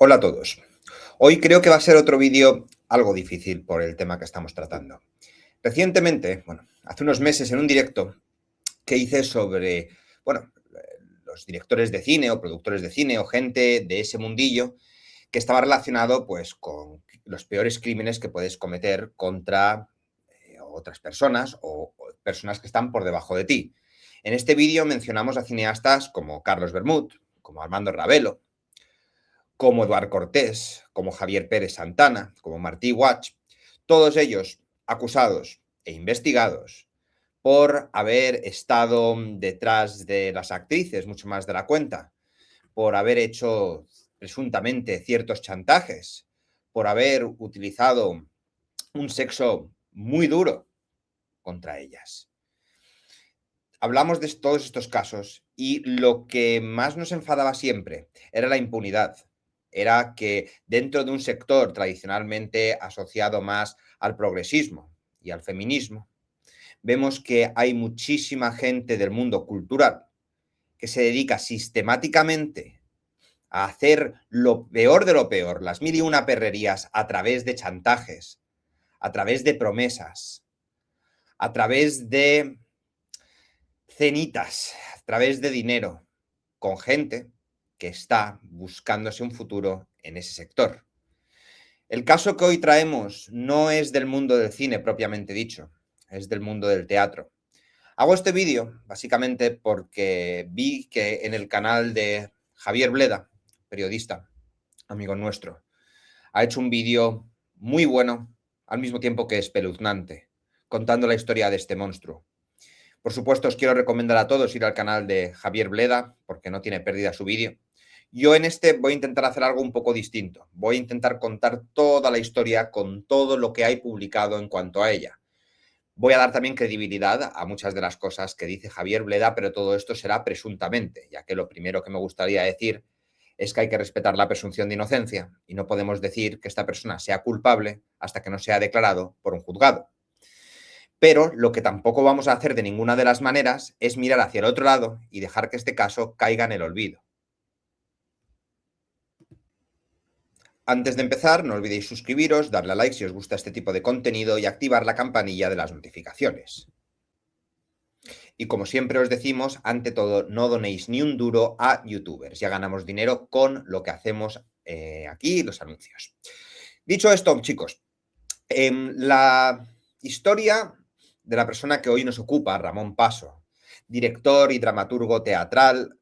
Hola a todos. Hoy creo que va a ser otro vídeo algo difícil por el tema que estamos tratando. Recientemente, hace unos meses en un directo que hice sobre, los directores de cine o productores de cine o gente de ese mundillo que estaba relacionado pues con los peores crímenes que puedes cometer contra otras personas o personas que están por debajo de ti. En este vídeo mencionamos a cineastas como Carlos Bermud, como Armando Ravelo, como Eduard Cortés, como Javier Pérez Santana, como Martí Guach, todos ellos acusados e investigados por haber estado detrás de las actrices mucho más de la cuenta, por haber hecho presuntamente ciertos chantajes, por haber utilizado un sexo muy duro contra ellas. Hablamos de todos estos casos y lo que más nos enfadaba siempre era la impunidad. Era que dentro de un sector tradicionalmente asociado más al progresismo y al feminismo, vemos que hay muchísima gente del mundo cultural que se dedica sistemáticamente a hacer lo peor de lo peor, las mil y una perrerías a través de chantajes, a través de promesas, a través de cenitas, a través de dinero, con gente que está buscándose un futuro en ese sector. El caso que hoy traemos no es del mundo del cine propiamente dicho, es del mundo del teatro. Hago este vídeo básicamente porque vi que en el canal de Javier Bleda, periodista, amigo nuestro, ha hecho un vídeo muy bueno, al mismo tiempo que espeluznante, contando la historia de este monstruo. Por supuesto, os quiero recomendar a todos ir al canal de Javier Bleda, porque no tiene pérdida su vídeo. Yo en este voy a intentar hacer algo un poco distinto. Voy a intentar contar toda la historia con todo lo que hay publicado en cuanto a ella. Voy a dar también credibilidad a muchas de las cosas que dice Javier Bleda, pero todo esto será presuntamente, ya que lo primero que me gustaría decir es que hay que respetar la presunción de inocencia y no podemos decir que esta persona sea culpable hasta que no sea declarado por un juzgado. Pero lo que tampoco vamos a hacer de ninguna de las maneras es mirar hacia el otro lado y dejar que este caso caiga en el olvido. Antes de empezar, no olvidéis suscribiros, darle a like si os gusta este tipo de contenido y activar la campanilla de las notificaciones. Y como siempre os decimos, ante todo, no donéis ni un duro a youtubers. Ya ganamos dinero con lo que hacemos aquí, los anuncios. Dicho esto, chicos, la historia de la persona que hoy nos ocupa, Ramón Paso, director y dramaturgo teatral,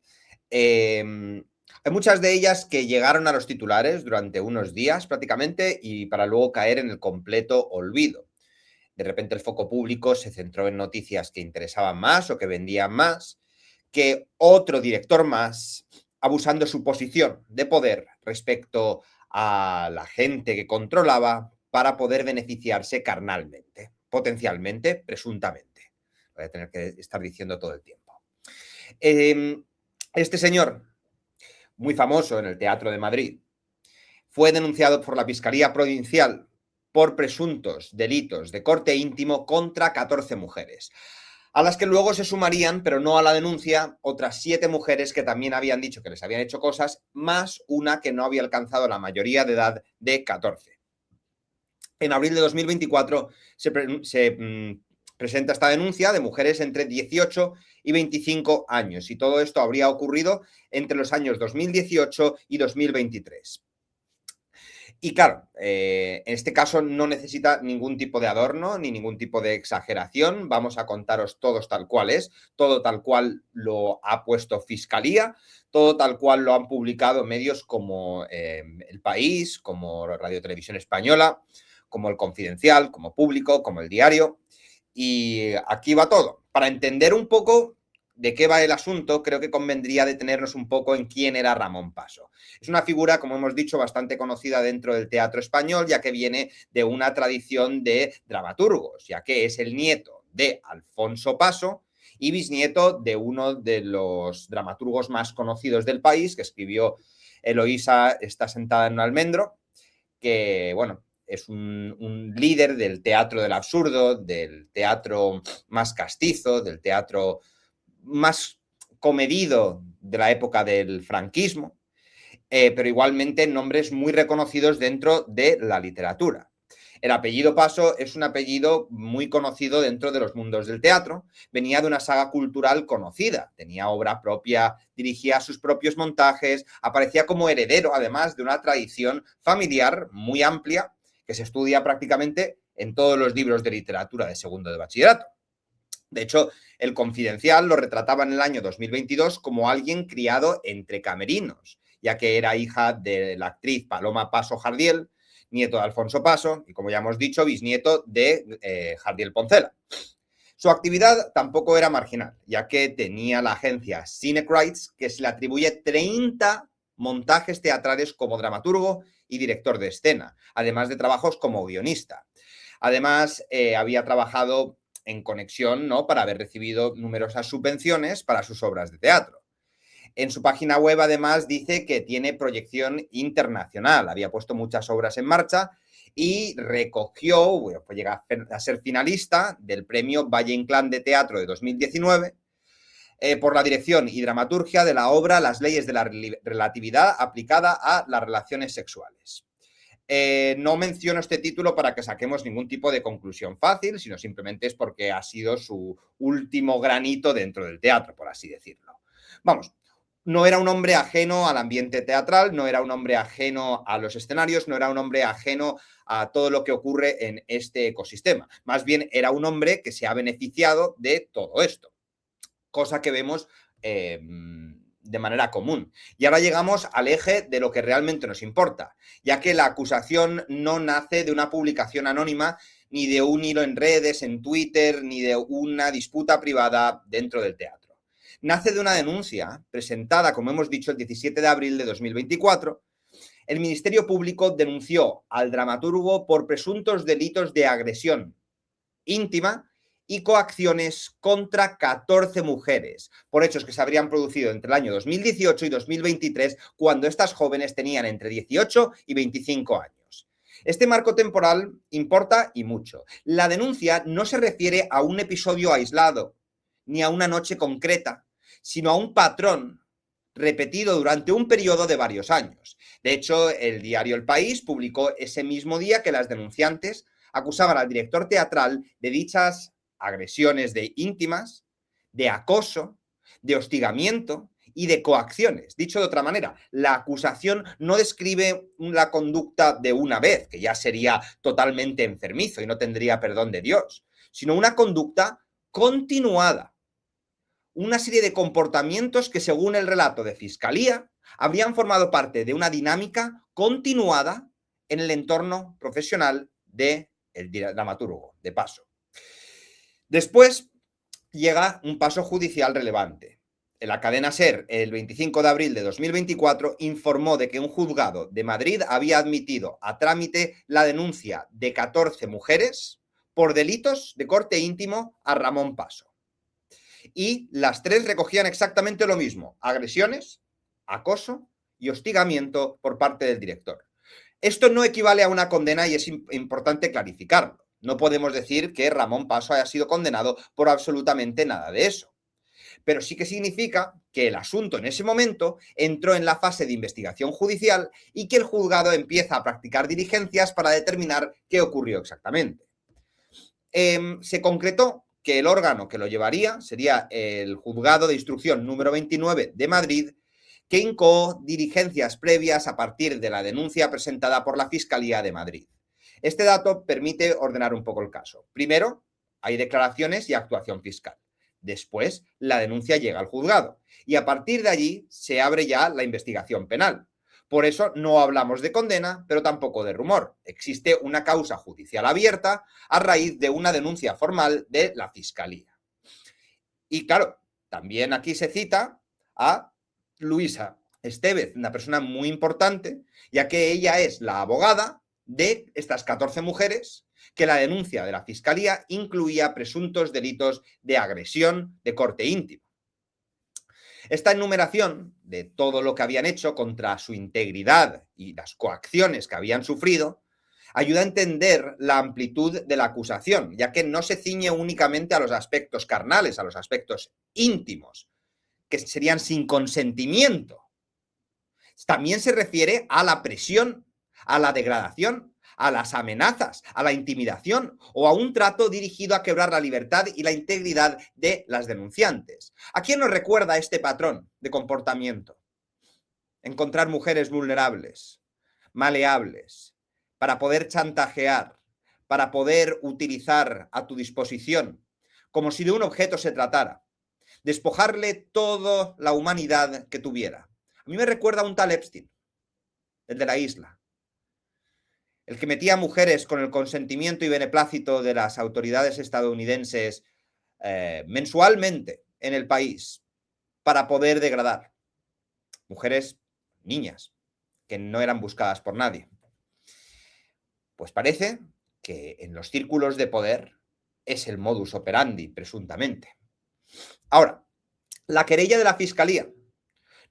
hay muchas de ellas que llegaron a los titulares durante unos días prácticamente y para luego caer en el completo olvido. De repente el foco público se centró en noticias que interesaban más o que vendían más, que otro director más, abusando su posición de poder respecto a la gente que controlaba para poder beneficiarse carnalmente, potencialmente, presuntamente. Voy a tener que estar diciendo todo el tiempo. Este señor, muy famoso en el Teatro de Madrid, fue denunciado por la Fiscalía Provincial por presuntos delitos de corte íntimo contra 14 mujeres, a las que luego se sumarían, pero no a la denuncia, otras 7 mujeres que también habían dicho que les habían hecho cosas, más una que no había alcanzado la mayoría de edad de 14. En abril de 2024 se presenta esta denuncia de mujeres entre 18 y 25 años, y todo esto habría ocurrido entre los años 2018 y 2023. Y claro, en este caso no necesita ningún tipo de adorno ni ningún tipo de exageración. Vamos a contaros todos tal cual es, todo tal cual lo ha puesto Fiscalía, todo tal cual lo han publicado medios como El País, como Radio Televisión Española, como El Confidencial, como Público, como El Diario. Y aquí va todo. Para entender un poco de qué va el asunto, creo que convendría detenernos un poco en quién era Ramón Paso. Es una figura, como hemos dicho, bastante conocida dentro del teatro español, ya que viene de una tradición de dramaturgos, ya que es el nieto de Alfonso Paso y bisnieto de uno de los dramaturgos más conocidos del país, que escribió Eloísa está sentada en un almendro, que, bueno, es un líder del teatro del absurdo, del teatro más castizo, del teatro más comedido de la época del franquismo. pero igualmente nombres muy reconocidos dentro de la literatura. El apellido Paso es un apellido muy conocido dentro de los mundos del teatro. Venía de una saga cultural conocida, tenía obra propia, dirigía sus propios montajes, aparecía como heredero, además, de una tradición familiar muy amplia que se estudia prácticamente en todos los libros de literatura de segundo de bachillerato. De hecho, El Confidencial lo retrataba en el año 2022 como alguien criado entre camerinos, ya que era hija de la actriz Paloma Paso Jardiel, nieto de Alfonso Paso y, como ya hemos dicho, bisnieto de Jardiel Poncela. Su actividad tampoco era marginal, ya que tenía la agencia Cinecrites, que se le atribuye 30 montajes teatrales como dramaturgo y director de escena, además de trabajos como guionista. Además, había trabajado en Conexión, ¿no?, para haber recibido numerosas subvenciones para sus obras de teatro. En su página web, además, dice que tiene proyección internacional. Había puesto muchas obras en marcha y recogió, pues llega a ser finalista del premio Valle Inclán de Teatro de 2019 por la dirección y dramaturgia de la obra Las leyes de la relatividad aplicada a las relaciones sexuales. No menciono este título para que saquemos ningún tipo de conclusión fácil, sino simplemente es porque ha sido su último granito dentro del teatro, por así decirlo. Vamos, no era un hombre ajeno al ambiente teatral, no era un hombre ajeno a los escenarios, no era un hombre ajeno a todo lo que ocurre en este ecosistema. Más bien era un hombre que se ha beneficiado de todo esto, cosa que vemos de manera común. Y ahora llegamos al eje de lo que realmente nos importa, ya que la acusación no nace de una publicación anónima, ni de un hilo en redes, en Twitter, ni de una disputa privada dentro del teatro. Nace de una denuncia presentada, como hemos dicho, el 17 de abril de 2024. El Ministerio Público denunció al dramaturgo por presuntos delitos de agresión íntima y coacciones contra 14 mujeres, por hechos que se habrían producido entre el año 2018 y 2023, cuando estas jóvenes tenían entre 18 y 25 años. Este marco temporal importa y mucho. La denuncia no se refiere a un episodio aislado, ni a una noche concreta, sino a un patrón repetido durante un periodo de varios años. De hecho, el diario El País publicó ese mismo día que las denunciantes acusaban al director teatral de dichas agresiones de íntimas, de acoso, de hostigamiento y de coacciones. Dicho de otra manera, la acusación no describe la conducta de una vez, que ya sería totalmente enfermizo y no tendría perdón de Dios, sino una conducta continuada. Una serie de comportamientos que, según el relato de Fiscalía, habrían formado parte de una dinámica continuada en el entorno profesional del dramaturgo, de Paso. Después llega un paso judicial relevante. En la cadena SER, el 25 de abril de 2024, informó de que un juzgado de Madrid había admitido a trámite la denuncia de 14 mujeres por delitos de corte íntimo a Ramón Paso. Y las tres recogían exactamente lo mismo: agresiones, acoso y hostigamiento por parte del director. Esto no equivale a una condena y es importante clarificarlo. No podemos decir que Ramón Paso haya sido condenado por absolutamente nada de eso. Pero sí que significa que el asunto en ese momento entró en la fase de investigación judicial y que el juzgado empieza a practicar diligencias para determinar qué ocurrió exactamente. Se concretó que el órgano que lo llevaría sería el Juzgado de Instrucción número 29 de Madrid, que incoó diligencias previas a partir de la denuncia presentada por la Fiscalía de Madrid. Este dato permite ordenar un poco el caso. Primero, hay declaraciones y actuación fiscal. Después, la denuncia llega al juzgado y a partir de allí se abre ya la investigación penal. Por eso no hablamos de condena, pero tampoco de rumor. Existe una causa judicial abierta a raíz de una denuncia formal de la Fiscalía. Y claro, también aquí se cita a Luisa Estevez, una persona muy importante, ya que ella es la abogada de estas 14 mujeres que la denuncia de la Fiscalía incluía presuntos delitos de agresión de corte íntimo. Esta enumeración de todo lo que habían hecho contra su integridad y las coacciones que habían sufrido ayuda a entender la amplitud de la acusación, ya que no se ciñe únicamente a los aspectos carnales, a los aspectos íntimos, que serían sin consentimiento, También se refiere a la presión, a la degradación, a las amenazas, a la intimidación o a un trato dirigido a quebrar la libertad y la integridad de las denunciantes. ¿A quién nos recuerda este patrón de comportamiento? Encontrar mujeres vulnerables, maleables, para poder chantajear, para poder utilizar a tu disposición, como si de un objeto se tratara, despojarle toda la humanidad que tuviera. A mí me recuerda a un tal Epstein, el de la isla, el que metía a mujeres con el consentimiento y beneplácito de las autoridades estadounidenses mensualmente en el país para poder degradar. Mujeres, niñas, que no eran buscadas por nadie. Pues parece que en los círculos de poder es el modus operandi, presuntamente. Ahora, la querella de la Fiscalía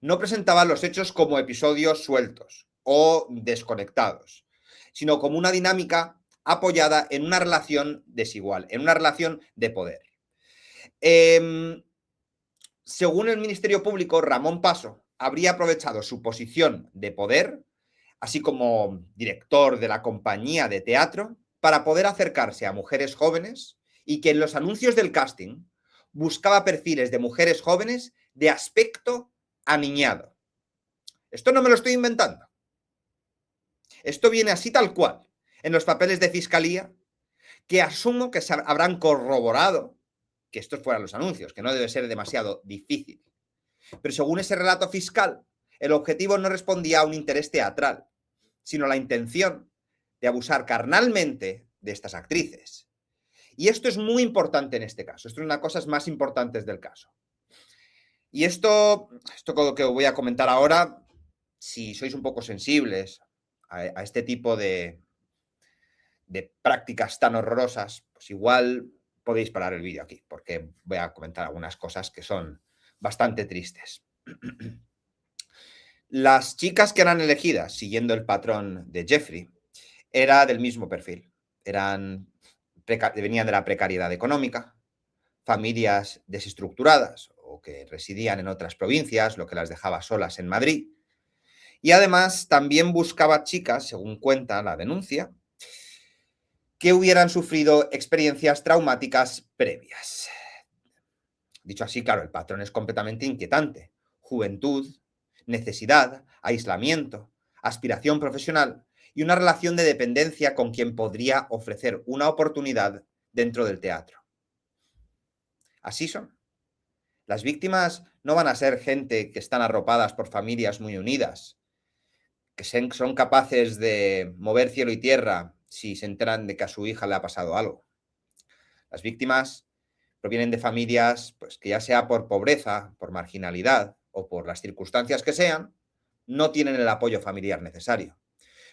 no presentaba los hechos como episodios sueltos o desconectados, sino como una dinámica apoyada en una relación desigual, en una relación de poder. Según el Ministerio Público, Ramón Paso habría aprovechado su posición de poder, así como director de la compañía de teatro, para poder acercarse a mujeres jóvenes y que en los anuncios del casting buscaba perfiles de mujeres jóvenes de aspecto aniñado. Esto no me lo estoy inventando. Esto viene así tal cual en los papeles de fiscalía, que asumo que se habrán corroborado que estos fueran los anuncios, que no debe ser demasiado difícil. Pero según ese relato fiscal, el objetivo no respondía a un interés teatral, sino a la intención de abusar carnalmente de estas actrices. Y esto es muy importante en este caso. Esto es una de las cosas más importantes del caso. Y esto que voy a comentar ahora, si sois un poco sensibles a este tipo de prácticas tan horrorosas, pues igual podéis parar el vídeo aquí, porque voy a comentar algunas cosas que son bastante tristes. Las chicas que eran elegidas, siguiendo el patrón de Jeffrey, era del mismo perfil. Venían de la precariedad económica, familias desestructuradas o que residían en otras provincias, lo que las dejaba solas en Madrid. Y además también buscaba chicas, según cuenta la denuncia, que hubieran sufrido experiencias traumáticas previas. Dicho así, claro, el patrón es completamente inquietante. Juventud, necesidad, aislamiento, aspiración profesional y una relación de dependencia con quien podría ofrecer una oportunidad dentro del teatro. Así son. Las víctimas no van a ser gente que están arropadas por familias muy unidas, que son capaces de mover cielo y tierra si se enteran de que a su hija le ha pasado algo. Las víctimas provienen de familias pues, que ya sea por pobreza, por marginalidad o por las circunstancias que sean, no tienen el apoyo familiar necesario.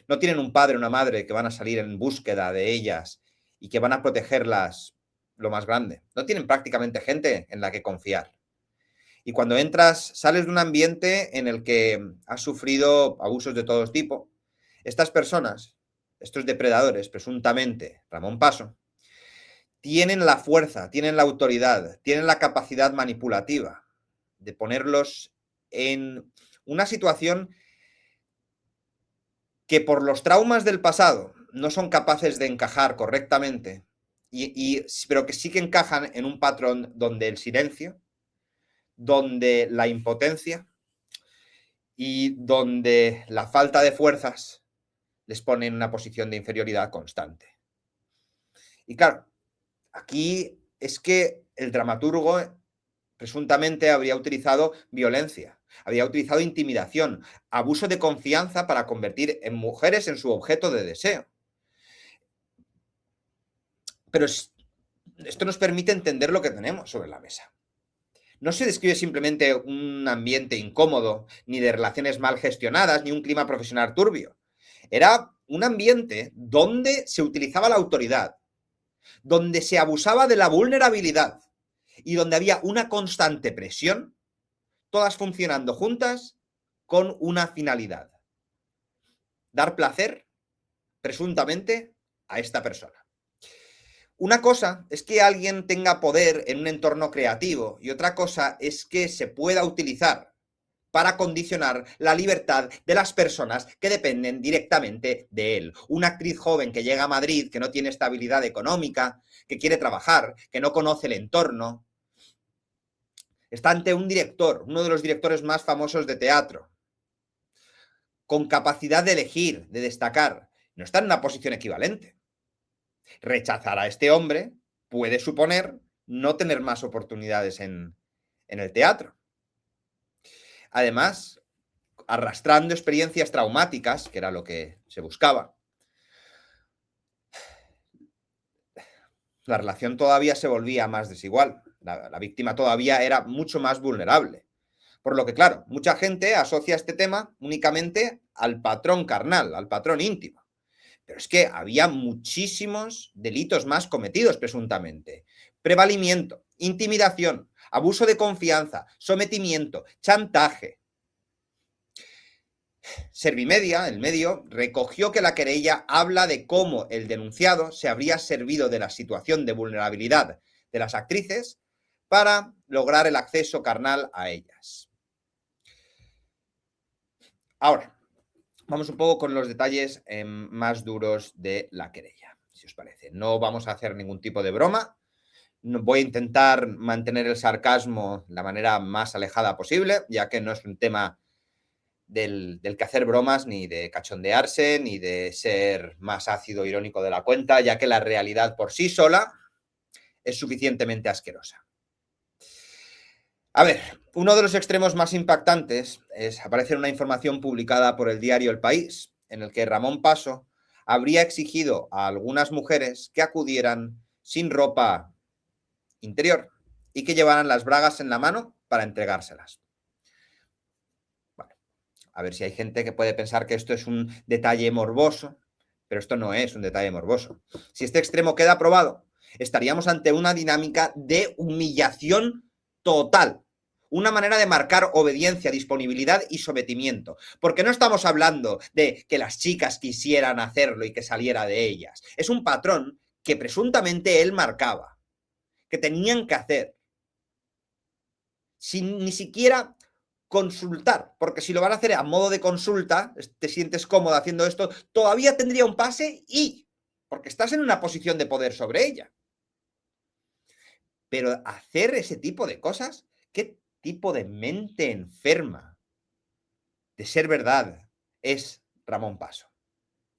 No tienen un padre o una madre que van a salir en búsqueda de ellas y que van a protegerlas lo más grande. No tienen prácticamente gente en la que confiar. Y cuando sales de un ambiente en el que has sufrido abusos de todo tipo, estas personas, estos depredadores, presuntamente Ramón Paso, tienen la fuerza, tienen la autoridad, tienen la capacidad manipulativa de ponerlos en una situación que por los traumas del pasado no son capaces de encajar correctamente, pero que sí que encajan en un patrón donde el silencio, donde la impotencia y donde la falta de fuerzas les pone en una posición de inferioridad constante. Y claro, aquí es que el dramaturgo presuntamente habría utilizado violencia, habría utilizado intimidación, abuso de confianza para convertir en mujeres en su objeto de deseo. Pero esto nos permite entender lo que tenemos sobre la mesa. No se describe simplemente un ambiente incómodo, ni de relaciones mal gestionadas, ni un clima profesional turbio. Era un ambiente donde se utilizaba la autoridad, donde se abusaba de la vulnerabilidad y donde había una constante presión, todas funcionando juntas con una finalidad: dar placer, presuntamente, a esta persona. Una cosa es que alguien tenga poder en un entorno creativo y otra cosa es que se pueda utilizar para condicionar la libertad de las personas que dependen directamente de él. Una actriz joven que llega a Madrid, que no tiene estabilidad económica, que quiere trabajar, que no conoce el entorno, está ante un director, uno de los directores más famosos de teatro, con capacidad de elegir, de destacar. No está en una posición equivalente. Rechazar a este hombre puede suponer no tener más oportunidades en el teatro. Además, arrastrando experiencias traumáticas, que era lo que se buscaba, la relación todavía se volvía más desigual. La víctima todavía era mucho más vulnerable. Por lo que, claro, mucha gente asocia este tema únicamente al patrón carnal, al patrón íntimo. Pero es que había muchísimos delitos más cometidos presuntamente. Prevalimiento, intimidación, abuso de confianza, sometimiento, chantaje. Servimedia, el medio, recogió que la querella habla de cómo el denunciado se habría servido de la situación de vulnerabilidad de las actrices para lograr el acceso carnal a ellas. Ahora, vamos un poco con los detalles más duros de la querella, si os parece. No vamos a hacer ningún tipo de broma. Voy a intentar mantener el sarcasmo de la manera más alejada posible, ya que no es un tema del que hacer bromas, ni de cachondearse, ni de ser más ácido irónico de la cuenta, ya que la realidad por sí sola es suficientemente asquerosa. A ver, uno de los extremos más impactantes es aparecer una información publicada por el diario El País, en el que Ramón Paso habría exigido a algunas mujeres que acudieran sin ropa interior y que llevaran las bragas en la mano para entregárselas. A ver si hay gente que puede pensar que esto es un detalle morboso, pero esto no es un detalle morboso. Si este extremo queda aprobado, estaríamos ante una dinámica de humillación total. Una manera de marcar obediencia, disponibilidad y sometimiento. Porque no estamos hablando de que las chicas quisieran hacerlo y que saliera de ellas. Es un patrón que presuntamente él marcaba, que tenían que hacer, sin ni siquiera consultar, porque si lo van a hacer a modo de consulta, te sientes cómodo haciendo esto, todavía tendría un pase porque estás en una posición de poder sobre ella. Pero hacer ese tipo de cosas, ¿qué tipo de mente enferma de ser verdad es Ramón Paso?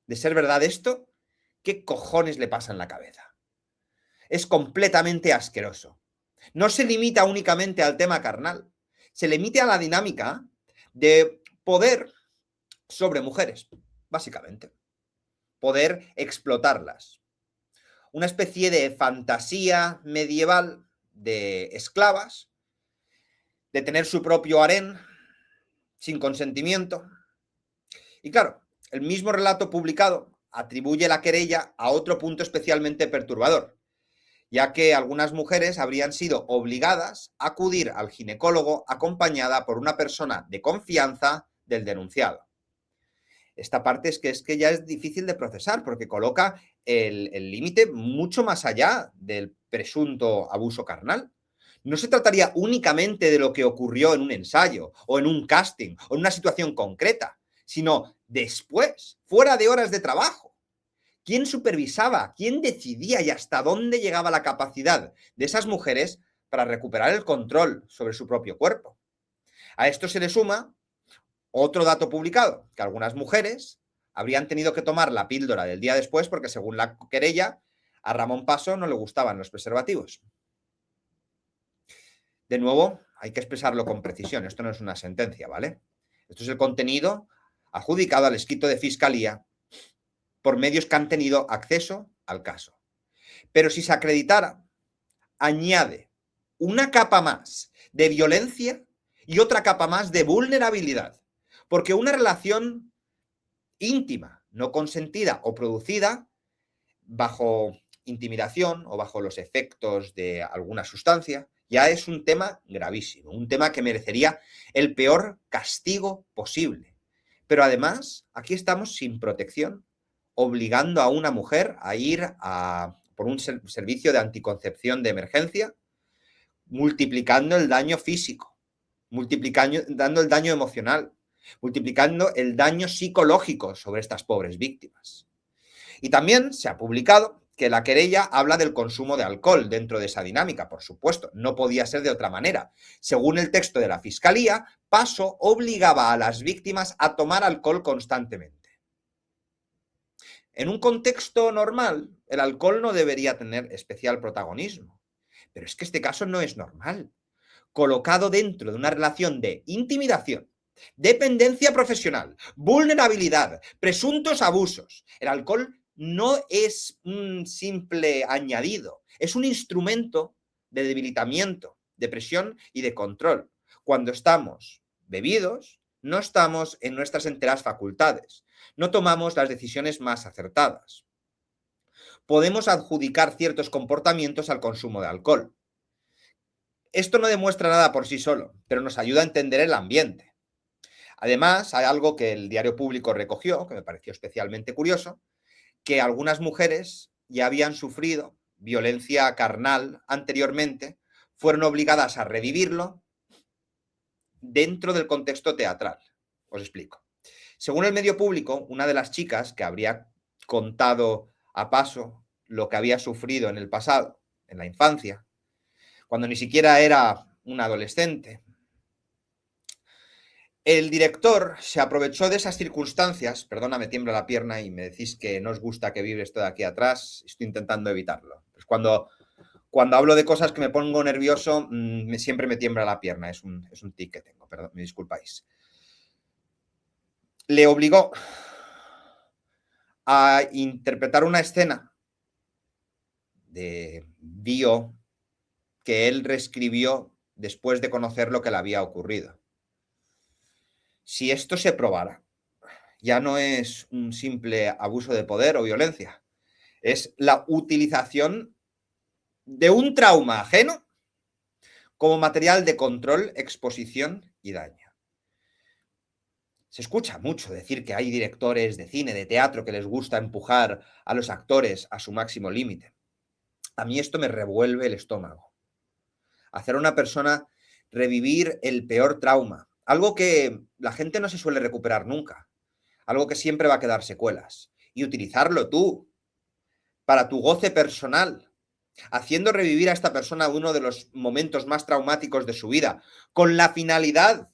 De ser verdad esto, ¿qué cojones le pasa en la cabeza? Es completamente asqueroso. No se limita únicamente al tema carnal, se limita a la dinámica de poder sobre mujeres, básicamente. Poder explotarlas. Una especie de fantasía medieval de esclavas, de tener su propio harén sin consentimiento. Y claro, el mismo relato publicado atribuye la querella a otro punto especialmente perturbador, ya que algunas mujeres habrían sido obligadas a acudir al ginecólogo acompañada por una persona de confianza del denunciado. Esta parte es que ya es difícil de procesar porque coloca el límite mucho más allá del presunto abuso carnal. No se trataría únicamente de lo que ocurrió en un ensayo o en un casting o en una situación concreta, sino después, fuera de horas de trabajo. ¿Quién supervisaba? ¿Quién decidía y hasta dónde llegaba la capacidad de esas mujeres para recuperar el control sobre su propio cuerpo? A esto se le suma otro dato publicado, que algunas mujeres habrían tenido que tomar la píldora del día después porque, según la querella, a Ramón Paso no le gustaban los preservativos. De nuevo, hay que expresarlo con precisión. Esto no es una sentencia, ¿vale? Esto es el contenido adjudicado al escrito de fiscalía por medios que han tenido acceso al caso. Pero si se acreditara, añade una capa más de violencia y otra capa más de vulnerabilidad. Porque una relación íntima, no consentida o producida bajo intimidación o bajo los efectos de alguna sustancia, ya es un tema gravísimo, un tema que merecería el peor castigo posible. Pero además, aquí estamos sin protección, obligando a una mujer a ir por un servicio de anticoncepción de emergencia, multiplicando el daño físico. dando el daño emocional, multiplicando el daño psicológico sobre estas pobres víctimas. Y también se ha publicado que la querella habla del consumo de alcohol dentro de esa dinámica, por supuesto, no podía ser de otra manera. Según el texto de la Fiscalía, Paso obligaba a las víctimas a tomar alcohol constantemente. En un contexto normal, el alcohol no debería tener especial protagonismo, pero es que este caso no es normal. Colocado dentro de una relación de intimidación, dependencia profesional, vulnerabilidad, presuntos abusos. El alcohol no es un simple añadido, es un instrumento de debilitamiento, de presión y de control. Cuando estamos bebidos, no estamos en nuestras enteras facultades, no tomamos las decisiones más acertadas. Podemos adjudicar ciertos comportamientos al consumo de alcohol. Esto no demuestra nada por sí solo, pero nos ayuda a entender el ambiente. Además, hay algo que el Diario Público recogió, que me pareció especialmente curioso, que algunas mujeres ya habían sufrido violencia carnal anteriormente, fueron obligadas a revivirlo dentro del contexto teatral. Os explico. Según el medio público, una de las chicas que habría contado a Paso lo que había sufrido en el pasado, en la infancia, cuando ni siquiera era un adolescente, el director se aprovechó de esas circunstancias. Perdona, me tiembla la pierna y me decís que no os gusta que vibre esto de aquí atrás. Estoy intentando evitarlo. Pues cuando hablo de cosas que me pongo nervioso, siempre me tiembla la pierna. Es un tic que tengo, perdón, me disculpáis. Le obligó a interpretar una escena de bio que él reescribió después de conocer lo que le había ocurrido. Si esto se probara, ya no es un simple abuso de poder o violencia, es la utilización de un trauma ajeno como material de control, exposición y daño. Se escucha mucho decir que hay directores de cine, de teatro, que les gusta empujar a los actores a su máximo límite. A mí esto me revuelve el estómago. Hacer a una persona revivir el peor trauma, algo que la gente no se suele recuperar nunca, algo que siempre va a quedar secuelas, y utilizarlo tú para tu goce personal, haciendo revivir a esta persona uno de los momentos más traumáticos de su vida, con la finalidad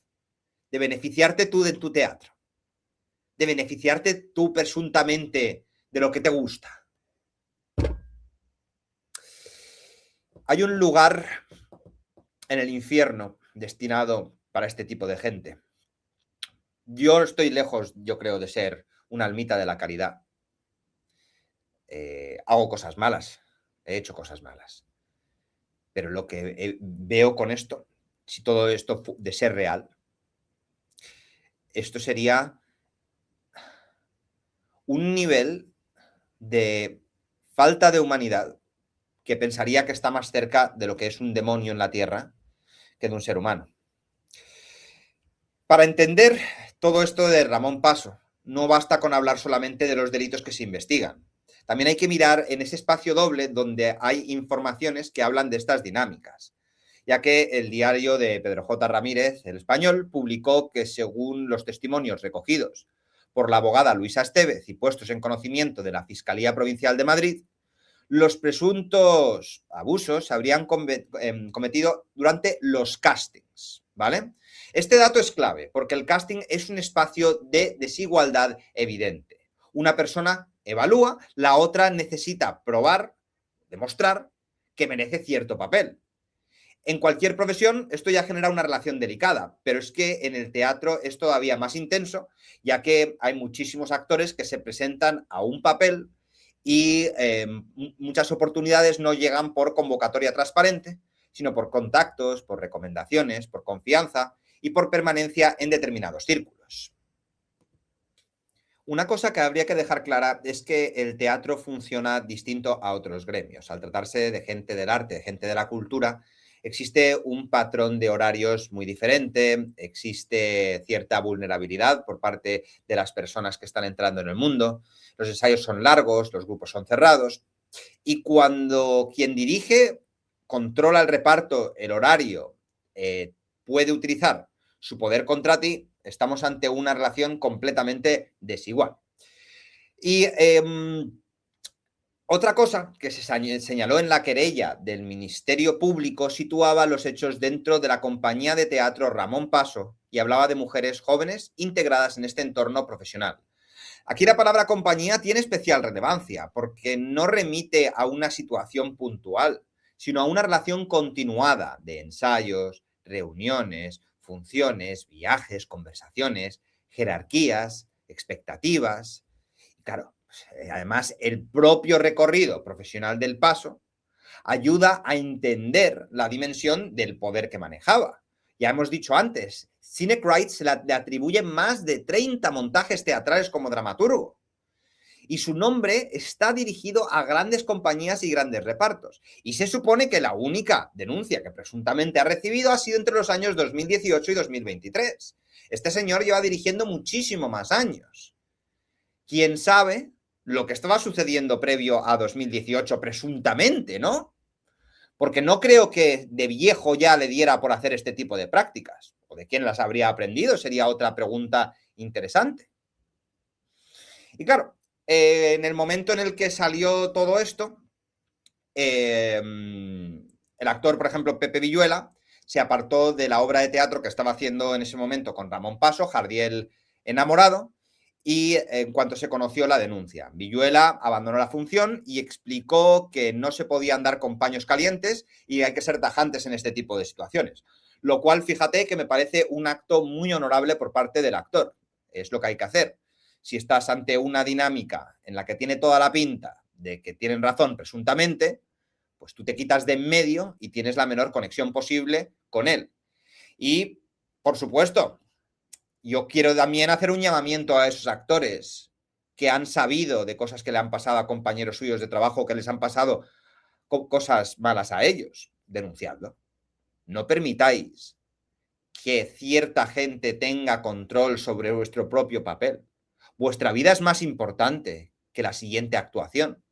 de beneficiarte tú de tu teatro, de beneficiarte tú presuntamente de lo que te gusta. Hay un lugar en el infierno destinado para este tipo de gente. Yo estoy lejos, yo creo, de ser una almita de la caridad. Hago cosas malas, he hecho cosas malas. Pero lo que veo con esto, si todo esto de ser real, esto sería un nivel de falta de humanidad que pensaría que está más cerca de lo que es un demonio en la tierra que de un ser humano. Para entender todo esto de Ramón Paso, no basta con hablar solamente de los delitos que se investigan. También hay que mirar en ese espacio doble donde hay informaciones que hablan de estas dinámicas, ya que el diario de Pedro J. Ramírez, El Español, publicó que según los testimonios recogidos por la abogada Luisa Estevez y puestos en conocimiento de la Fiscalía Provincial de Madrid, los presuntos abusos se habrían cometido durante los castings, ¿vale? Este dato es clave porque el casting es un espacio de desigualdad evidente. Una persona evalúa, la otra necesita probar, demostrar que merece cierto papel. En cualquier profesión esto ya genera una relación delicada, pero es que en el teatro es todavía más intenso, ya que hay muchísimos actores que se presentan a un papel y muchas oportunidades no llegan por convocatoria transparente, sino por contactos, por recomendaciones, por confianza y por permanencia en determinados círculos. Una cosa que habría que dejar clara es que el teatro funciona distinto a otros gremios. Al tratarse de gente del arte, de gente de la cultura, existe un patrón de horarios muy diferente, existe cierta vulnerabilidad por parte de las personas que están entrando en el mundo, los ensayos son largos, los grupos son cerrados, y cuando quien dirige controla el reparto, el horario, puede utilizar su poder contra ti, estamos ante una relación completamente desigual. Y otra cosa que se señaló en la querella del Ministerio Público situaba los hechos dentro de la compañía de teatro Ramón Paso y hablaba de mujeres jóvenes integradas en este entorno profesional. Aquí la palabra compañía tiene especial relevancia porque no remite a una situación puntual, sino a una relación continuada de ensayos, reuniones, funciones, viajes, conversaciones, jerarquías, expectativas. Claro, además el propio recorrido profesional del Paso ayuda a entender la dimensión del poder que manejaba. Ya hemos dicho antes, Cinecright le atribuye más de 30 montajes teatrales como dramaturgo. Y su nombre está dirigido a grandes compañías y grandes repartos. Y se supone que la única denuncia que presuntamente ha recibido ha sido entre los años 2018 y 2023. Este señor lleva dirigiendo muchísimo más años. ¿Quién sabe lo que estaba sucediendo previo a 2018 presuntamente, no? Porque no creo que de viejo ya le diera por hacer este tipo de prácticas. ¿O de quién las habría aprendido? Sería otra pregunta interesante. Y claro, en el momento en el que salió todo esto, el actor, por ejemplo, Pepe Villuela, se apartó de la obra de teatro que estaba haciendo en ese momento con Ramón Paso, Jardiel enamorado, y en cuanto se conoció la denuncia, Villuela abandonó la función y explicó que no se podían dar con paños calientes y hay que ser tajantes en este tipo de situaciones. Lo cual, fíjate que me parece un acto muy honorable por parte del actor. Es lo que hay que hacer. Si estás ante una dinámica en la que tiene toda la pinta de que tienen razón presuntamente, pues tú te quitas de en medio y tienes la menor conexión posible con él. Y, por supuesto, yo quiero también hacer un llamamiento a esos actores que han sabido de cosas que le han pasado a compañeros suyos de trabajo, que les han pasado cosas malas a ellos. Denunciadlo. No permitáis que cierta gente tenga control sobre vuestro propio papel. Vuestra vida es más importante que la siguiente actuación.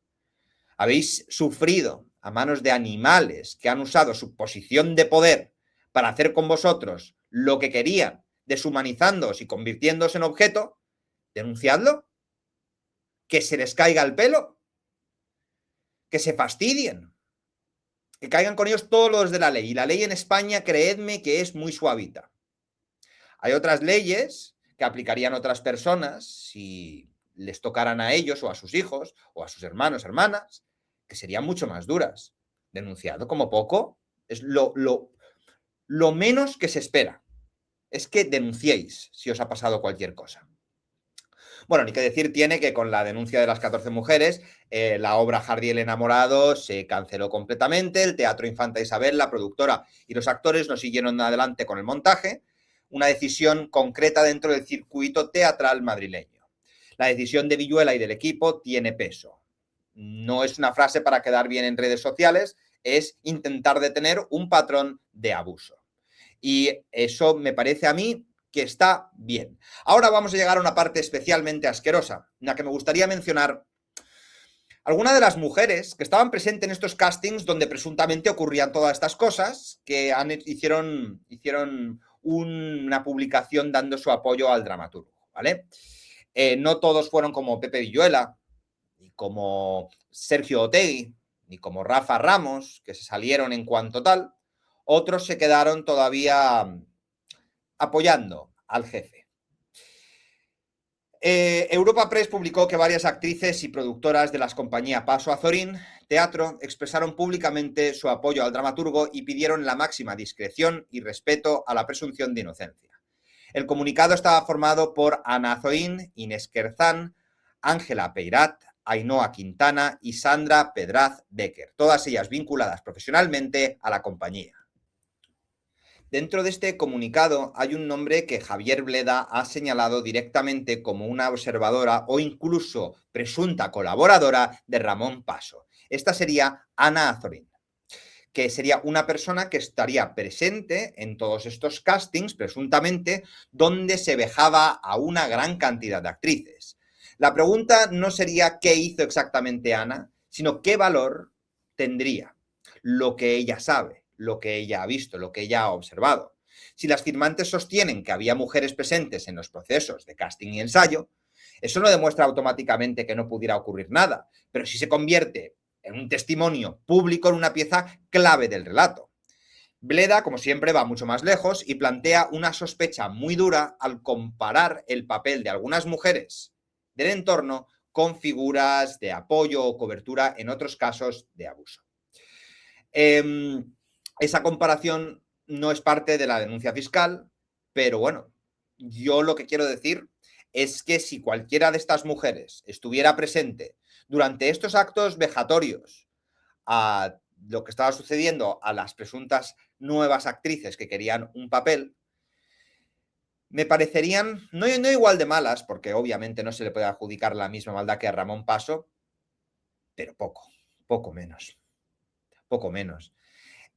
Habéis sufrido a manos de animales que han usado su posición de poder para hacer con vosotros lo que querían, deshumanizándoos y convirtiéndose en objeto. Denunciadlo. Que se les caiga el pelo. Que se fastidien. Que caigan con ellos todos los de la ley. Y la ley en España, creedme que es muy suavita. Hay otras leyes que aplicarían otras personas si les tocaran a ellos o a sus hijos o a sus hermanos, hermanas, que serían mucho más duras. Denunciado como poco es lo menos que se espera. Es que denunciéis si os ha pasado cualquier cosa. Bueno, ni que decir tiene que con la denuncia de las 14 mujeres, la obra Jardiel enamorado se canceló completamente, el Teatro Infanta Isabel, la productora y los actores no siguieron adelante con el montaje, una decisión concreta dentro del circuito teatral madrileño. La decisión de Villuela y del equipo tiene peso. No es una frase para quedar bien en redes sociales, es intentar detener un patrón de abuso. Y eso me parece a mí que está bien. Ahora vamos a llegar a una parte especialmente asquerosa, en la que me gustaría mencionar algunas de las mujeres que estaban presentes en estos castings donde presuntamente ocurrían todas estas cosas, que hicieron una publicación dando su apoyo al dramaturgo, ¿vale? No todos fueron como Pepe Villuela, ni como Sergio Otegui, ni como Rafa Ramos, que se salieron en cuanto tal. Otros se quedaron todavía apoyando al jefe. Europa Press publicó que varias actrices y productoras de las compañías Paso Azorín Teatro expresaron públicamente su apoyo al dramaturgo y pidieron la máxima discreción y respeto a la presunción de inocencia. El comunicado estaba formado por Ana Azorín, Inés Querzán, Ángela Peirat, Ainhoa Quintana y Sandra Pedraz Becker, todas ellas vinculadas profesionalmente a la compañía. Dentro de este comunicado hay un nombre que Javier Bleda ha señalado directamente como una observadora o incluso presunta colaboradora de Ramón Paso. Esta sería Ana Azorín, que sería una persona que estaría presente en todos estos castings, presuntamente, donde se vejaba a una gran cantidad de actrices. La pregunta no sería qué hizo exactamente Ana, sino qué valor tendría lo que ella sabe, lo que ella ha visto, lo que ella ha observado. Si las firmantes sostienen que había mujeres presentes en los procesos de casting y ensayo, eso no demuestra automáticamente que no pudiera ocurrir nada, pero sí se convierte en un testimonio público, en una pieza clave del relato. Bleda, como siempre, va mucho más lejos y plantea una sospecha muy dura al comparar el papel de algunas mujeres del entorno con figuras de apoyo o cobertura en otros casos de abuso. Esa comparación no es parte de la denuncia fiscal, pero bueno, yo lo que quiero decir es que si cualquiera de estas mujeres estuviera presente durante estos actos vejatorios a lo que estaba sucediendo a las presuntas nuevas actrices que querían un papel, me parecerían no igual de malas, porque obviamente no se le puede adjudicar la misma maldad que a Ramón Paso, pero poco menos.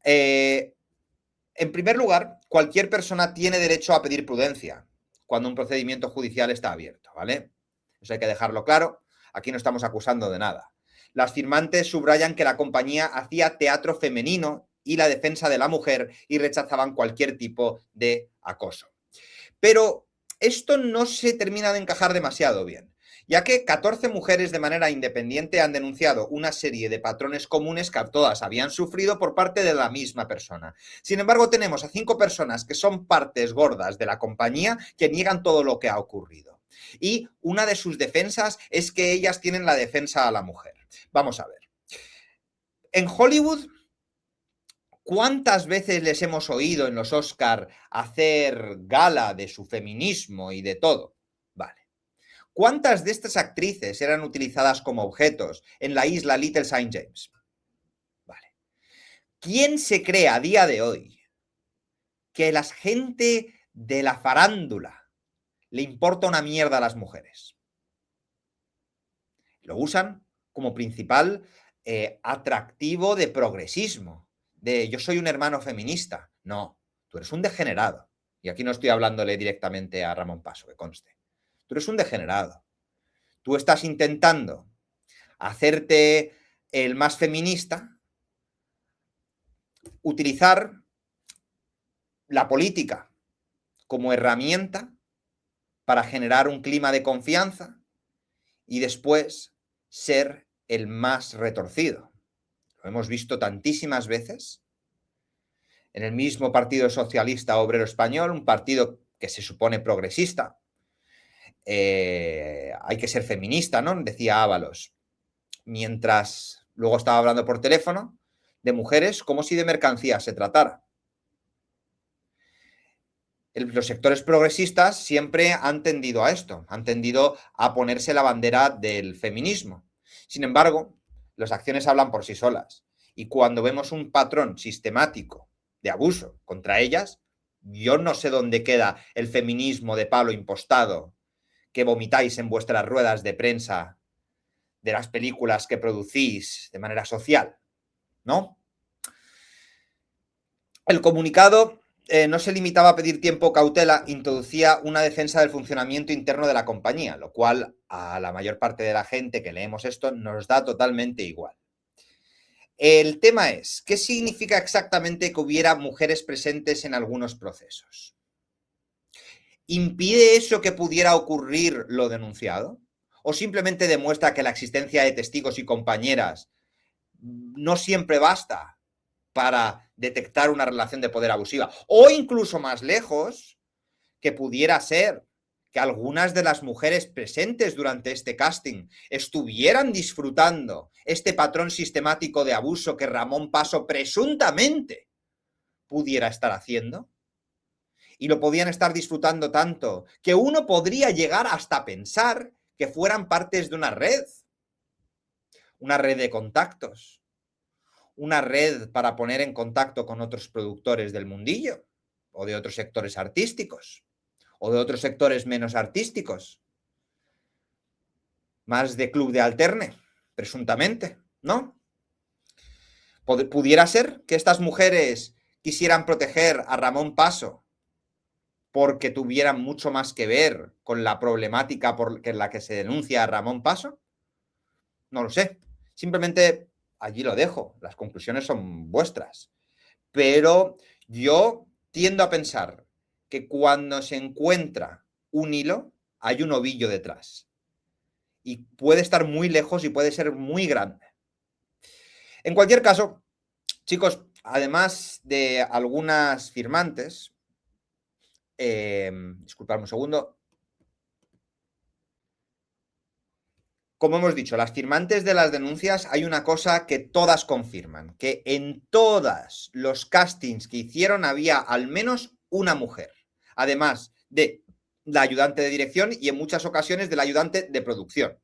En primer lugar, cualquier persona tiene derecho a pedir prudencia cuando un procedimiento judicial está abierto, ¿vale? Eso hay que dejarlo claro. Aquí no estamos acusando de nada. Las firmantes subrayan que la compañía hacía teatro femenino y la defensa de la mujer y rechazaban cualquier tipo de acoso. Pero esto no se termina de encajar demasiado bien, ya que 14 mujeres de manera independiente han denunciado una serie de patrones comunes que todas habían sufrido por parte de la misma persona. Sin embargo, tenemos a 5 personas que son partes gordas de la compañía que niegan todo lo que ha ocurrido. Y una de sus defensas es que ellas tienen la defensa a la mujer. Vamos a ver. En Hollywood, ¿cuántas veces les hemos oído en los Oscar hacer gala de su feminismo y de todo? Vale. ¿Cuántas de estas actrices eran utilizadas como objetos en la isla Little Saint James? Vale. ¿Quién se cree a día de hoy que la gente de la farándula le importa una mierda a las mujeres? Lo usan como principal atractivo de progresismo, de yo soy un hermano feminista. No, tú eres un degenerado. Y aquí no estoy hablándole directamente a Ramón Paso, que conste. Tú eres un degenerado. Tú estás intentando hacerte el más feminista, utilizar la política como herramienta para generar un clima de confianza y después ser el más retorcido. Lo hemos visto tantísimas veces en el mismo Partido Socialista Obrero Español, un partido que se supone progresista. Hay que ser feminista, ¿no? Decía Ábalos. Mientras luego estaba hablando por teléfono de mujeres como si de mercancías se tratara. Los sectores progresistas siempre han tendido a esto, han tendido a ponerse la bandera del feminismo. Sin embargo, las acciones hablan por sí solas. Y cuando vemos un patrón sistemático de abuso contra ellas, yo no sé dónde queda el feminismo de palo impostado que vomitáis en vuestras ruedas de prensa de las películas que producís de manera social, ¿no? El comunicado no se limitaba a pedir tiempo o cautela, introducía una defensa del funcionamiento interno de la compañía, lo cual a la mayor parte de la gente que leemos esto nos da totalmente igual. El tema es, ¿qué significa exactamente que hubiera mujeres presentes en algunos procesos? ¿Impide eso que pudiera ocurrir lo denunciado? ¿O simplemente demuestra que la existencia de testigos y compañeras no siempre basta para detectar una relación de poder abusiva? O incluso más lejos, que pudiera ser que algunas de las mujeres presentes durante este casting estuvieran disfrutando este patrón sistemático de abuso que Ramón Paso presuntamente pudiera estar haciendo. Y lo podían estar disfrutando tanto que uno podría llegar hasta pensar que fueran partes de una red de contactos, una red para poner en contacto con otros productores del mundillo o de otros sectores artísticos o de otros sectores menos artísticos, más de club de alterne, presuntamente, ¿no? Pudiera ser que estas mujeres quisieran proteger a Ramón Paso porque tuvieran mucho más que ver con la problemática por la que se denuncia a Ramón Paso. No lo sé. Simplemente allí lo dejo. Las conclusiones son vuestras. Pero yo tiendo a pensar que cuando se encuentra un hilo, hay un ovillo detrás. Y puede estar muy lejos y puede ser muy grande. En cualquier caso, chicos, además de algunas firmantes, disculpadme un segundo. Como hemos dicho, las firmantes de las denuncias hay una cosa que todas confirman, que en todos los castings que hicieron había al menos una mujer, además de la ayudante de dirección y en muchas ocasiones del ayudante de producción.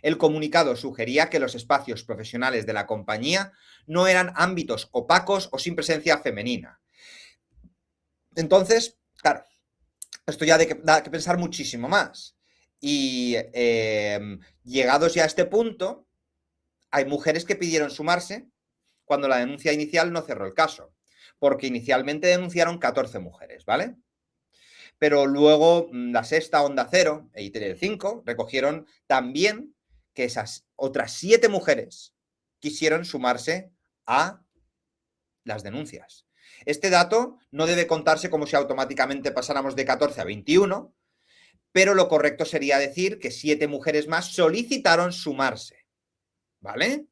El comunicado sugería que los espacios profesionales de la compañía no eran ámbitos opacos o sin presencia femenina. Entonces, claro, esto ya da que pensar muchísimo más. Y llegados ya a este punto, hay mujeres que pidieron sumarse cuando la denuncia inicial no cerró el caso, porque inicialmente denunciaron 14 mujeres, ¿vale? Pero luego La Sexta, Onda Cero e ITV5 recogieron también que esas otras 7 mujeres quisieron sumarse a las denuncias. Este dato no debe contarse como si automáticamente pasáramos de 14 a 21, pero lo correcto sería decir que 7 mujeres más solicitaron sumarse, ¿vale?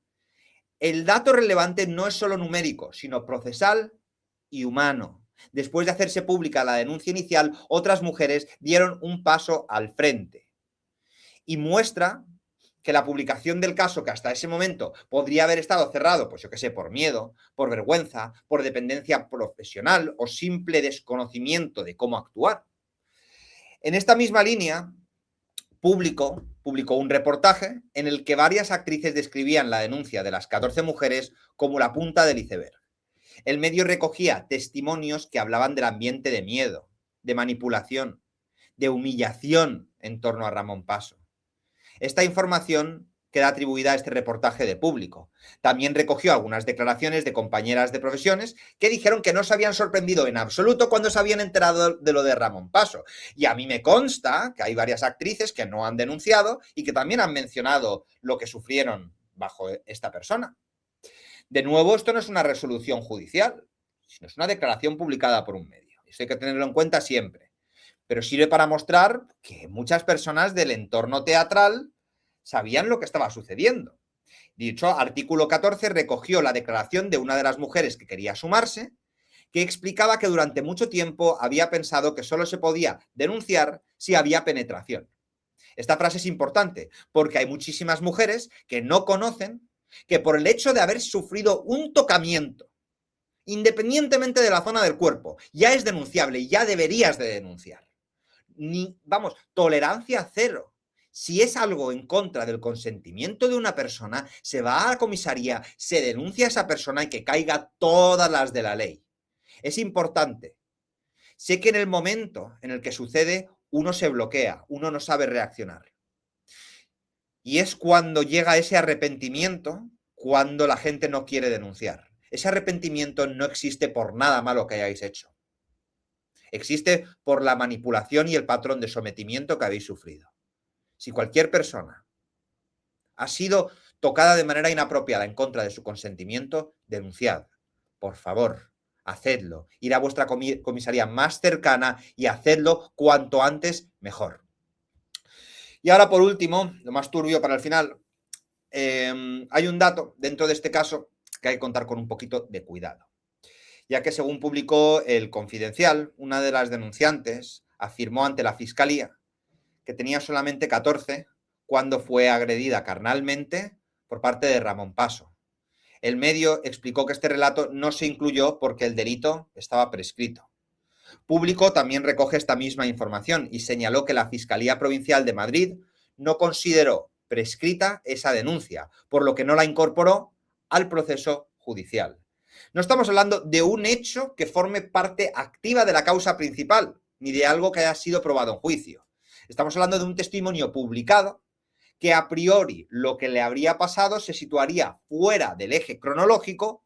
El dato relevante no es solo numérico, sino procesal y humano. Después de hacerse pública la denuncia inicial, otras mujeres dieron un paso al frente. Y muestra que la publicación del caso, que hasta ese momento podría haber estado cerrado, pues yo qué sé, por miedo, por vergüenza, por dependencia profesional o simple desconocimiento de cómo actuar. En esta misma línea, publicó un reportaje en el que varias actrices describían la denuncia de las 14 mujeres como la punta del iceberg. El medio recogía testimonios que hablaban del ambiente de miedo, de manipulación, de humillación en torno a Ramón Paso. Esta información queda atribuida a este reportaje de Público. También recogió algunas declaraciones de compañeras de profesiones que dijeron que no se habían sorprendido en absoluto cuando se habían enterado de lo de Ramón Paso. Y a mí me consta que hay varias actrices que no han denunciado y que también han mencionado lo que sufrieron bajo esta persona. De nuevo, esto no es una resolución judicial, sino es una declaración publicada por un medio. Eso hay que tenerlo en cuenta siempre. Pero sirve para mostrar que muchas personas del entorno teatral sabían lo que estaba sucediendo. Dicho artículo 14 recogió la declaración de una de las mujeres que quería sumarse, que explicaba que durante mucho tiempo había pensado que solo se podía denunciar si había penetración. Esta frase es importante porque hay muchísimas mujeres que no conocen que por el hecho de haber sufrido un tocamiento, independientemente de la zona del cuerpo, ya es denunciable y ya deberías de denunciar. Tolerancia cero. Si es algo en contra del consentimiento de una persona, se va a la comisaría, se denuncia a esa persona y que caiga todas las de la ley. Es importante. Sé que en el momento en el que sucede, uno se bloquea, uno no sabe reaccionar. Y es cuando llega ese arrepentimiento, cuando la gente no quiere denunciar. Ese arrepentimiento no existe por nada malo que hayáis hecho. Existe por la manipulación y el patrón de sometimiento que habéis sufrido. Si cualquier persona ha sido tocada de manera inapropiada en contra de su consentimiento, denunciad. Por favor, hacedlo. Ir a vuestra comisaría más cercana y hacedlo cuanto antes mejor. Y ahora, por último, lo más turbio para el final, hay un dato dentro de este caso que hay que contar con un poquito de cuidado. Ya que según publicó El Confidencial, una de las denunciantes afirmó ante la Fiscalía que tenía solamente 14 cuando fue agredida carnalmente por parte de Ramón Paso. El medio explicó que este relato no se incluyó porque el delito estaba prescrito. Público también recoge esta misma información y señaló que la Fiscalía Provincial de Madrid no consideró prescrita esa denuncia, por lo que no la incorporó al proceso judicial. No estamos hablando de un hecho que forme parte activa de la causa principal, ni de algo que haya sido probado en juicio. Estamos hablando de un testimonio publicado que a priori lo que le habría pasado se situaría fuera del eje cronológico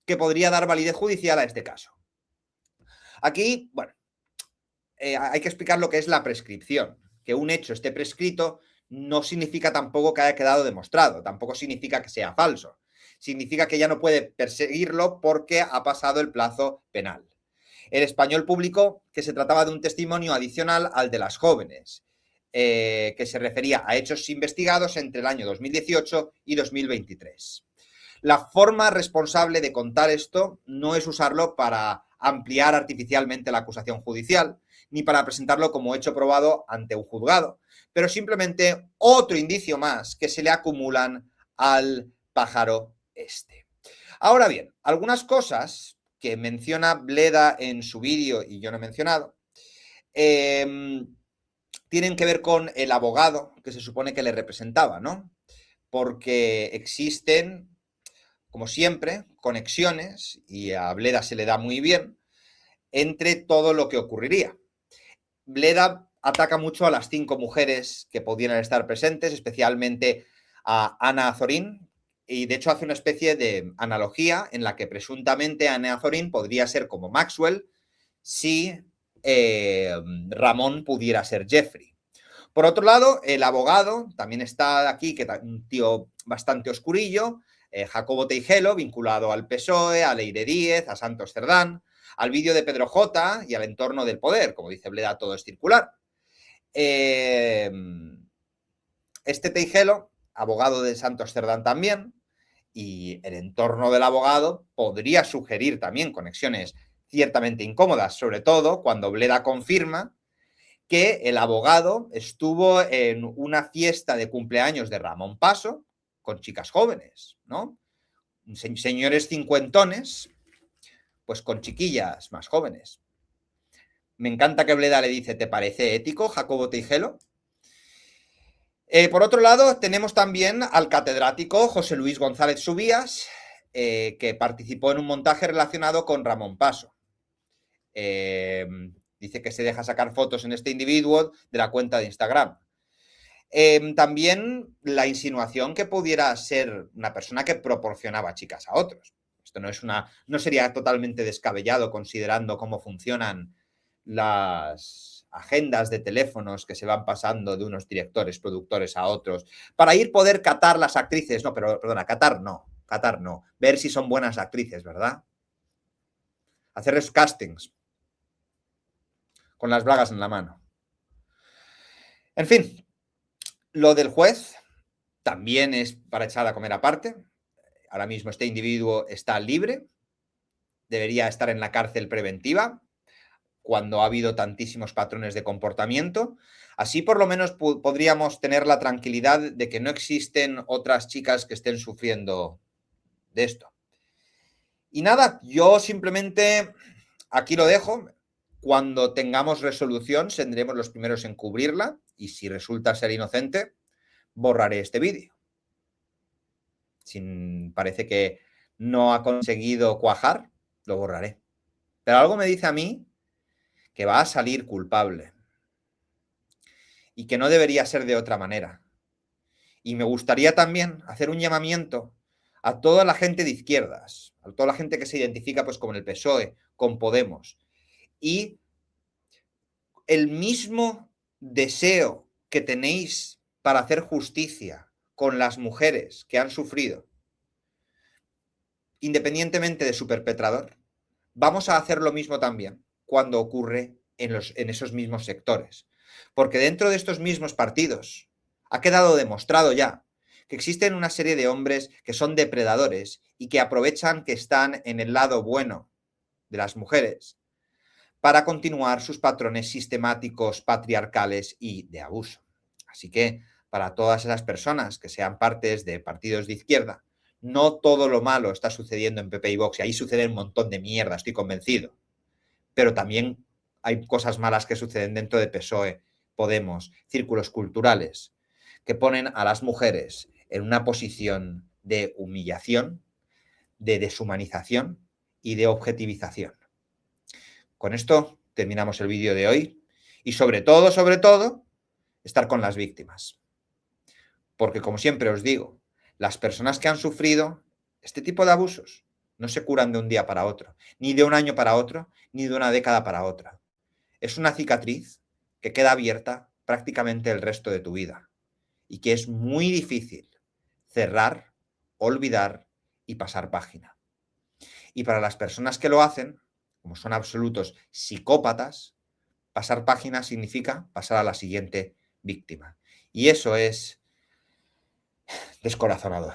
que podría dar validez judicial a este caso. Aquí, bueno, hay que explicar lo que es la prescripción. Que un hecho esté prescrito no significa tampoco que haya quedado demostrado, tampoco significa que sea falso. Significa que ya no puede perseguirlo porque ha pasado el plazo penal. El Español publicó que se trataba de un testimonio adicional al de las jóvenes, que se refería a hechos investigados entre el año 2018 y 2023. La forma responsable de contar esto no es usarlo para ampliar artificialmente la acusación judicial, ni para presentarlo como hecho probado ante un juzgado, pero simplemente otro indicio más que se le acumulan al pájaro este. Ahora bien, algunas cosas que menciona Bleda en su vídeo y yo no he mencionado, tienen que ver con el abogado que se supone que le representaba, ¿no? Porque existen, como siempre, conexiones, y a Bleda se le da muy bien, entre todo lo que ocurriría. Bleda ataca mucho a las 5 mujeres que pudieran estar presentes, especialmente a Ana Azorín, y de hecho hace una especie de analogía en la que presuntamente Ana Azorín podría ser como Maxwell si Ramón pudiera ser Jeffrey. Por otro lado, el abogado también está aquí, que es un tío bastante oscurillo, Jacobo Teijelo, vinculado al PSOE, a Leire Díez, a Santos Cerdán, al vídeo de Pedro J y al entorno del poder. Como dice Bleda, todo es circular. Este Teijelo, abogado de Santos Cerdán también, y el entorno del abogado podría sugerir también conexiones ciertamente incómodas, sobre todo cuando Bleda confirma que el abogado estuvo en una fiesta de cumpleaños de Ramón Paso con chicas jóvenes, ¿no? Señores cincuentones, pues con chiquillas más jóvenes. Me encanta que Bleda le dice, ¿te parece ético, Jacobo Teijelo? Por otro lado, tenemos también al catedrático José Luis González Subías, que participó en un montaje relacionado con Ramón Paso. Dice que se deja sacar fotos en este individuo de la cuenta de Instagram. También la insinuación que pudiera ser una persona que proporcionaba chicas a otros. Esto no sería totalmente descabellado considerando cómo funcionan las agendas de teléfonos que se van pasando de unos directores, productores a otros, para poder catar las actrices. No, pero perdona, catar no. Ver si son buenas actrices, ¿verdad? Hacerles castings con las bragas en la mano. En fin, lo del juez también es para echar a comer aparte. Ahora mismo este individuo está libre, debería estar en la cárcel preventiva cuando ha habido tantísimos patrones de comportamiento. Así por lo menos podríamos tener la tranquilidad de que no existen otras chicas que estén sufriendo de esto. Y nada, yo simplemente aquí lo dejo. Cuando tengamos resolución, seremos los primeros en cubrirla y si resulta ser inocente, borraré este vídeo. Si parece que no ha conseguido cuajar, lo borraré. Pero algo me dice a mí que va a salir culpable y que no debería ser de otra manera. Y me gustaría también hacer un llamamiento a toda la gente de izquierdas, a toda la gente que se identifica pues con el PSOE, con Podemos, y el mismo deseo que tenéis para hacer justicia con las mujeres que han sufrido, independientemente de su perpetrador, vamos a hacer lo mismo también cuando ocurre en esos mismos sectores. Porque dentro de estos mismos partidos ha quedado demostrado ya que existen una serie de hombres que son depredadores y que aprovechan que están en el lado bueno de las mujeres para continuar sus patrones sistemáticos, patriarcales y de abuso. Así que para todas esas personas que sean partes de partidos de izquierda, no todo lo malo está sucediendo en PP y Vox, y ahí sucede un montón de mierda, estoy convencido. Pero también hay cosas malas que suceden dentro de PSOE, Podemos, círculos culturales, que ponen a las mujeres en una posición de humillación, de deshumanización y de objetivización. Con esto terminamos el vídeo de hoy y sobre todo, estar con las víctimas. Porque como siempre os digo, las personas que han sufrido este tipo de abusos no se curan de un día para otro, ni de un año para otro, ni de una década para otra. Es una cicatriz que queda abierta prácticamente el resto de tu vida y que es muy difícil cerrar, olvidar y pasar página. Y para las personas que lo hacen, como son absolutos psicópatas, pasar página significa pasar a la siguiente víctima. Y eso es descorazonador.